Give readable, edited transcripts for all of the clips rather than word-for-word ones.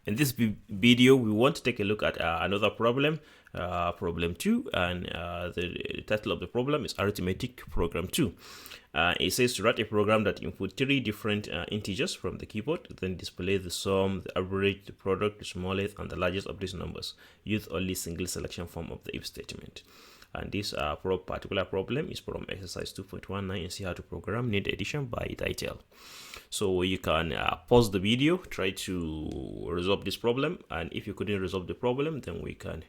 In this video, we want to take a look at another problem, problem 2, and the title of the problem is Arithmetic Program 2. It says to write a program that input 3 different integers from the keyboard, then display the sum, the average, the product, the smallest, and the largest of these numbers. Use only single selection form of the if statement. And this particular problem is from exercise 2.19 and see how to program need addition by title. So you can pause the video, try to resolve this problem, and if you couldn't resolve the problem, then we can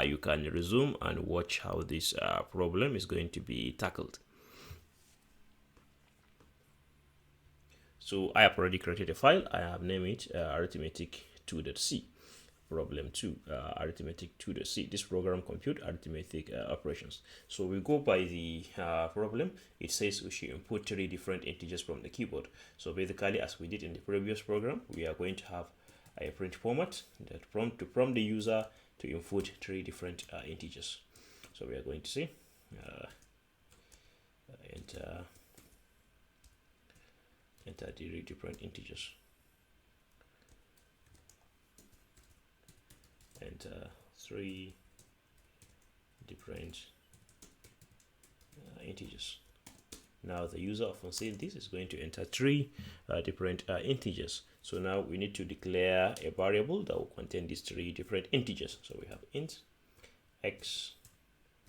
you can resume and watch how this problem is going to be tackled. So I have already created a file. I have named it arithmetic2.c. Problem 2, arithmetic2.c. This program compute arithmetic operations. So we go by the problem. It says we should input 3 different integers from the keyboard. So basically, as we did in the previous program, we are going to have a print format that prompt the user to input 3 different integers. So we are going to say enter 3 different integers. Enter 3 different integers. Now the user often says this is going to enter 3 different integers. So now we need to declare a variable that will contain these 3 different integers. So we have int x,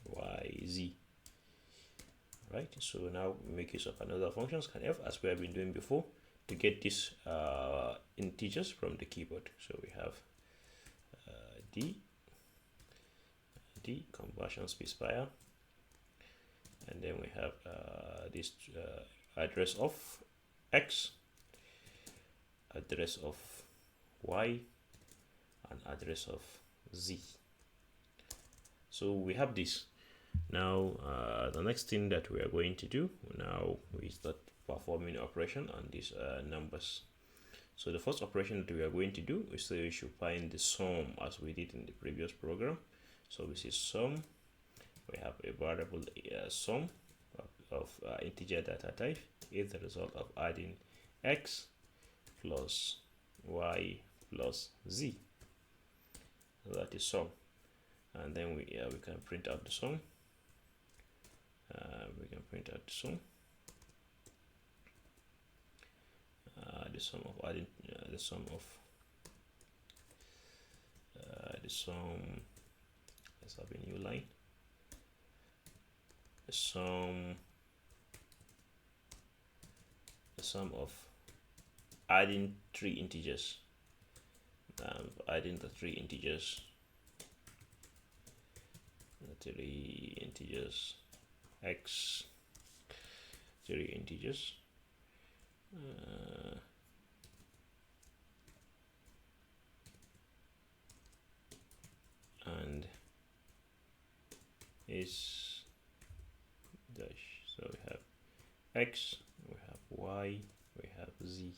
y, z. Right. So now we make use of another function scanf as we have been doing before to get these integers from the keyboard. So we have d conversion specifier, and then we have this address of x, address of y, and address of z. So we have this. Now the next thing that we are going to do now, we start performing operation on these numbers. So the first operation that we are going to do is that we should find the sum as we did in the previous program. So we say sum. We have a variable sum of integer data type is the result of adding x plus y plus z. So that is sum, and then we can print out the sum. We can print out the sum. The sum of adding the sum. Let's have a new line. The sum of adding 3 integers. Adding the 3 integers. The 3 integers x. 3 integers. And is dash. So we have x, we have y, we have z,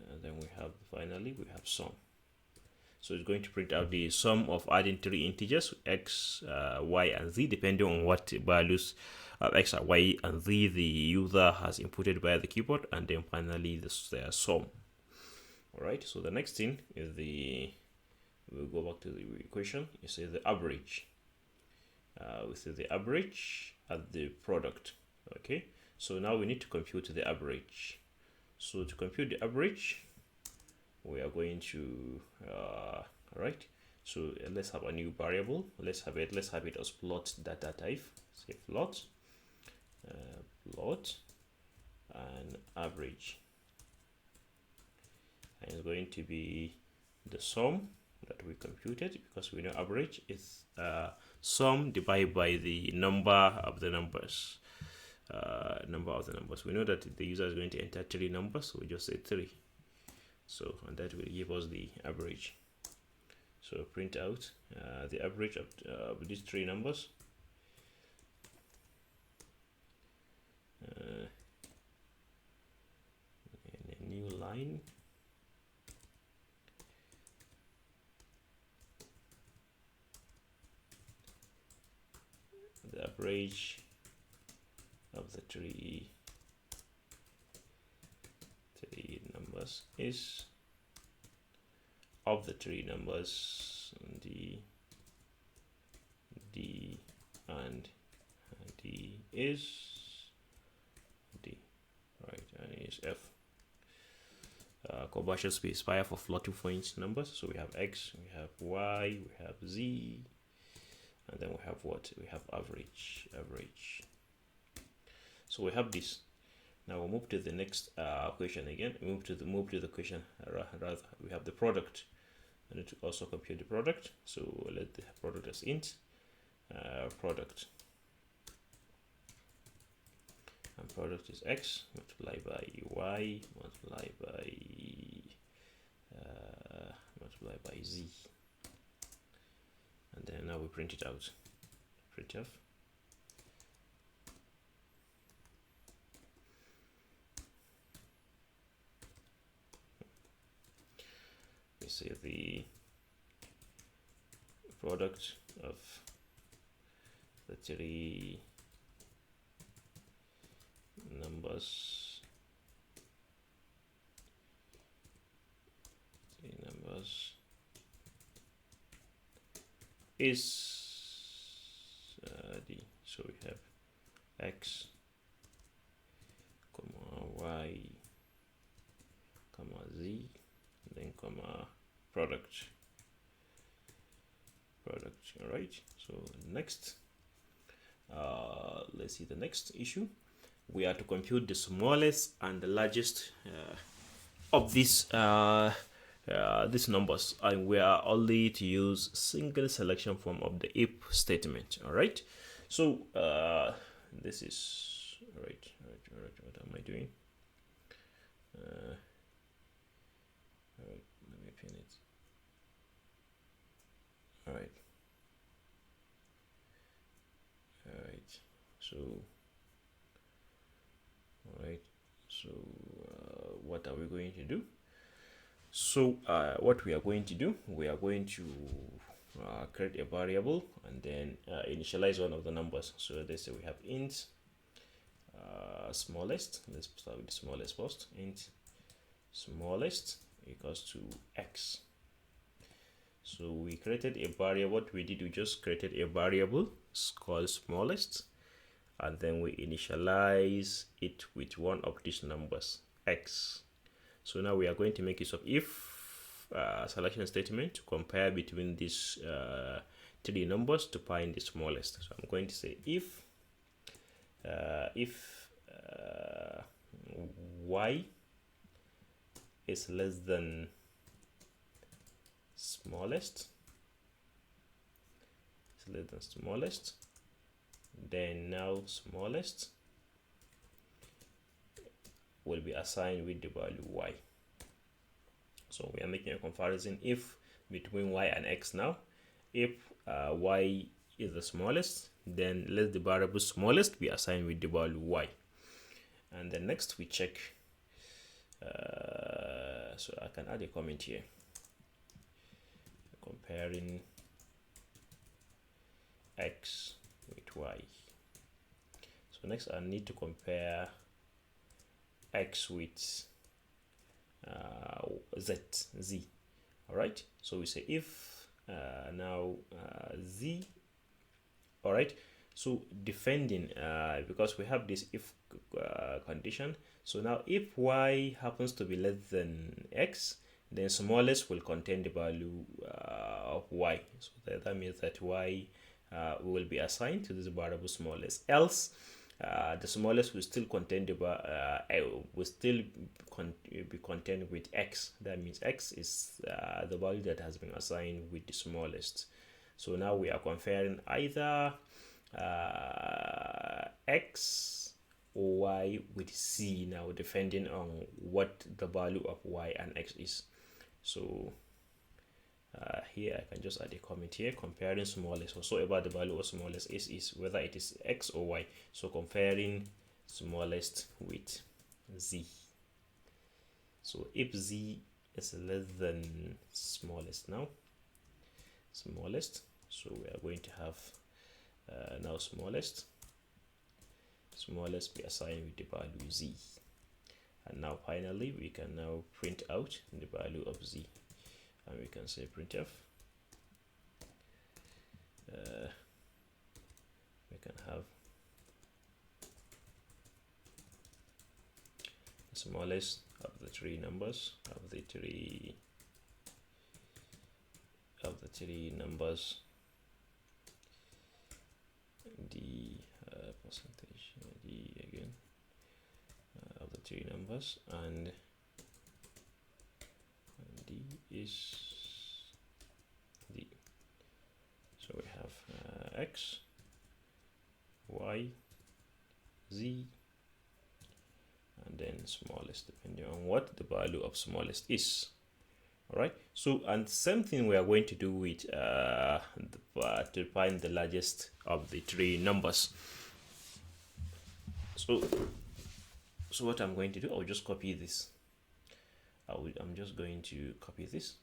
and then we have finally we have sum. So it's going to print out the sum of adding 3 integers x, y, and z, depending on what values of x, y, and z the user has inputted via the keyboard, and then finally the sum. All right. So the next thing is we'll go back to the equation. You say the average. We say the average at the product. Okay. So now we need to compute the average. So to compute the average, we are going to right. So let's have a new variable. Let's have it as plot data type. Say plot, plot, and average. And it's going to be the sum that we computed, because we know average is sum divided by the number of the numbers. We know that the user is going to enter 3 numbers, so we just say 3. So, and that will give us the average. So print out the average of these 3 numbers. In a new line. The average of the three numbers is of the three numbers, D and D is D, right, and is F. Conversion specifier for floating point numbers. So we have X, we have Y, we have Z, and then we have what? We have average. So we have this. Now we'll move to the next question again. We move to the question rather. We have the product. I need to also compute the product. So let the product as int product. And product is X multiplied by Y multiplied by Z. And then now we print it out. Printf. We see the product of the three numbers is D. So we have X, comma Y, comma Z, then comma product. All right. So next, let's see the next issue. We are to compute the smallest and the largest of these numbers, and we are only to use single selection form of the if statement. All right. So this is right. What am I doing? All right. Let me pin it. All right. So. Alright, so what are we going to do? So what we are going to do, we are going to create a variable and then initialize one of the numbers. So let's say we have int smallest. Let's start with the smallest first. Int smallest equals to X. So we created a variable. What we did, we just created a variable called smallest, and then we initialize it with one of these numbers, X. So now we are going to make use of if selection statement to compare between these three numbers to find the smallest. So I'm going to say if Y is less than smallest, then now smallest will be assigned with the value Y. So we are making a comparison if between Y and X now. If Y is the smallest, then let the variable smallest be assigned with the value Y. And then next we check. So I can add a comment here. Comparing X with Y. So next I need to compare X with Z. All right. So we say if now Z. All right. So defending because we have this if condition. So now if Y happens to be less than X, then smallest will contain the value of Y. So that means that Y will be assigned to this variable smallest. Else, the smallest will still contain the be contained with X. That means X is the value that has been assigned with the smallest. So now we are comparing either X or Y with C now, depending on what the value of Y and X is. So here I can just add a comment here, comparing smallest, whatsoever the value of smallest is whether it is X or Y. So comparing smallest with Z. So if Z is less than smallest now, so we are going to have now smallest be assigned with the value Z. And now finally we can now print out the value of Z. and we can say printf. We can have the smallest of the three numbers the percentage d again of the three numbers, and d is d. So we have x, y, z, and then smallest, depending on what the value of smallest is. All right. So, and same thing we are going to do with to find the largest of the three numbers. So what I'm going to do, I'll just copy this. I'm just going to copy this.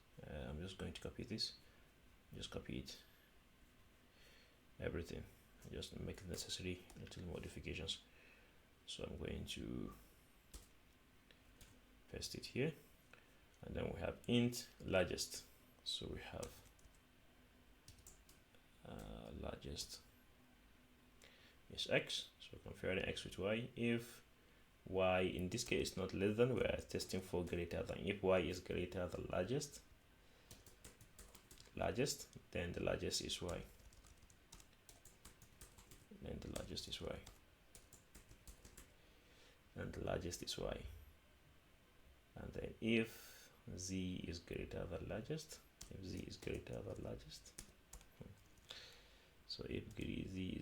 Just copy it. Everything. Just make necessary little modifications. So I'm going to paste it here, and then we have int largest. So we have largest is x. So comparing x with y. If y in this case is not less than, we are testing for greater than. If y is greater than largest, then the largest is y. Then the largest is y. And the largest is y. And then if z is greater than largest, so if z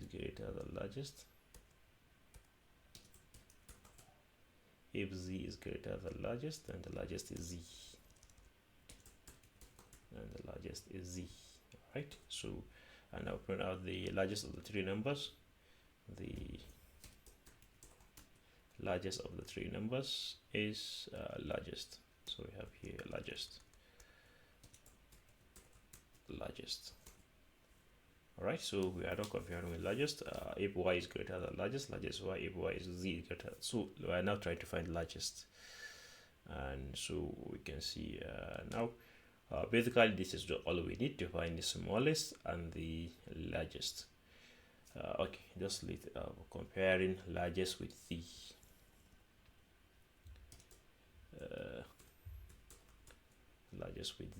is greater than largest, then the largest is z, right? So, and I'll print out the largest of the three numbers. The largest of the three numbers is largest. So we have here largest. All right, so we are not comparing with largest. If y is greater than largest y. If y is z greater, so we are now trying to find largest. And so we can see now basically this is all we need to find the smallest and the largest. Okay, just comparing largest with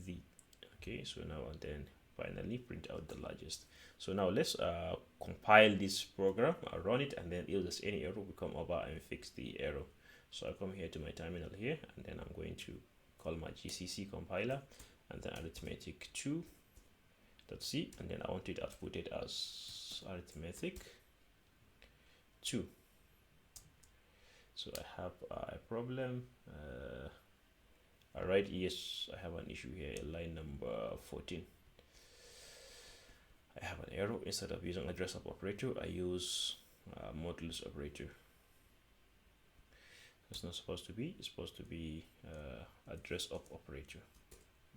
the okay, so now and then finally print out the largest. So now let's compile this program, run it, and then if there's any error, we come over and fix the error. So I come here to my terminal here, and then I'm going to call my GCC compiler, and then arithmetic2.c, and then I want it outputted as arithmetic 2. So I have a problem. Alright, yes, I have an issue here, line number 14. I have an error. Instead of using address of operator, I use modulus operator. It's not supposed to be. It's supposed to be address of operator.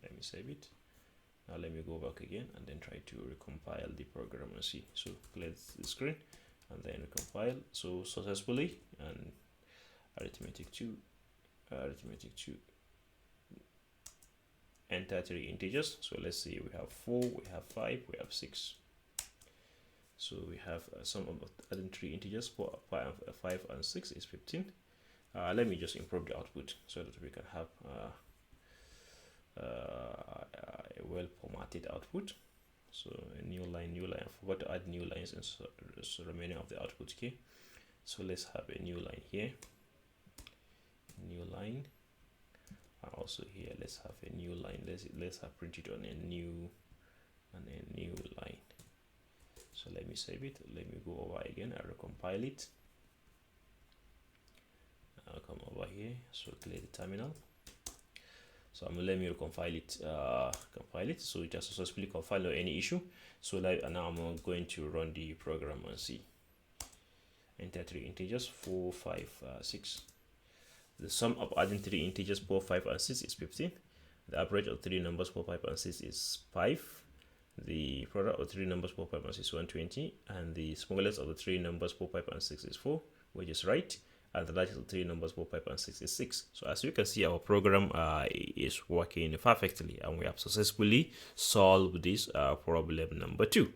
Let me save it. Now let me go back again and then try to recompile the program and see. So clear the screen and then recompile. So successfully, and arithmetic2 enter three integers. So let's see, we have 4, we have 5, we have 6. So we have sum of adding three integers, 4, 5 and 6 is 15. Let me just improve the output so that we can have a well formatted output. So a new line, I forgot to add new lines and so remaining of the output key. So let's have a new line here, new line, and also here let's have a new line. Let's have printed on a new line. So let me save it. Let me go over again. I recompile it. I'll come over here. So clear the terminal. So let me recompile it. Compile it. So it has successfully compiled, no any issue. So now I'm going to run the program and see. Enter three integers, 4, 5, 6. The sum of adding three integers, 4, 5, and 6 is 15. The average of three numbers, 4, 5, and 6 is 5. The product of three numbers, 4, 5, and 6 is 120. And the smallest of the three numbers, 4, 5, and 6 is 4, which is right. and the largest of three numbers, 4, 5, and 6 is 6. So as you can see, our program is working perfectly, and we have successfully solved this problem number 2.